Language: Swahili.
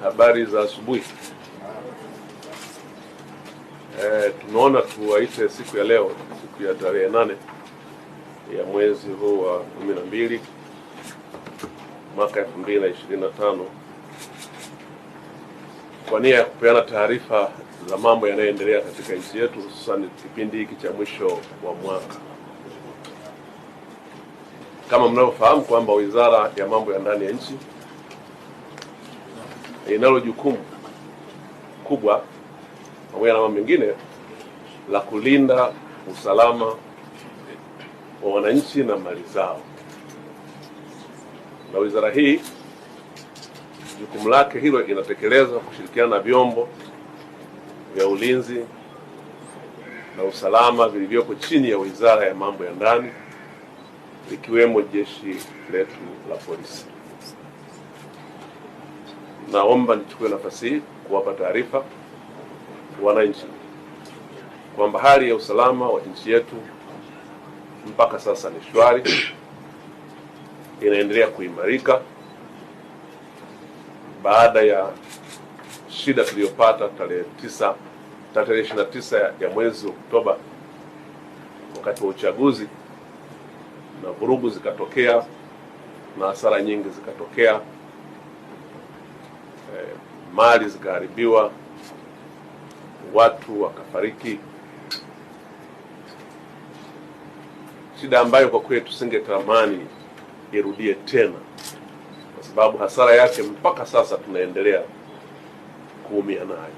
Habari za asubuhi. Tumeona tuwaite siku ya leo, siku ya tarehe 8 ya mwezi huu wa 12 mwaka 2025 kwa nia ya kupeana taarifa za mambo yanayoendelea katika nchi yetu, hususan kipindi hiki cha mwisho wa mwaka. Kama mnavyofahamu kwamba Wizara ya Mambo ya Ndani ya Nchi inalo jukumu kubwa pamoja na mambo mengine la kulinda usalama wa wananchi na mali zao, na wizara hii jukumu lake hilo inatekeleza kushirikiana na vyombo vya ulinzi na usalama vilivyoko chini ya Wizara ya Mambo ya Ndani, ikiwemo jeshi letu la polisi. Naomba nichukue nafasi hii kuwapa taarifa wananchi kwamba hali ya usalama wa nchi yetu mpaka sasa ni shwari, inaendelea kuimarika baada ya shida tuliyopata tarehe 29 ya mwezi Oktoba wakati wa uchaguzi, na vurugu zikatokea na hasara nyingi zikatokea, mali zikaharibiwa, watu wakafariki, shida ambayo kwa kweli tusingetamani irudie tena, kwa sababu hasara yake mpaka sasa tunaendelea kuumia nayo.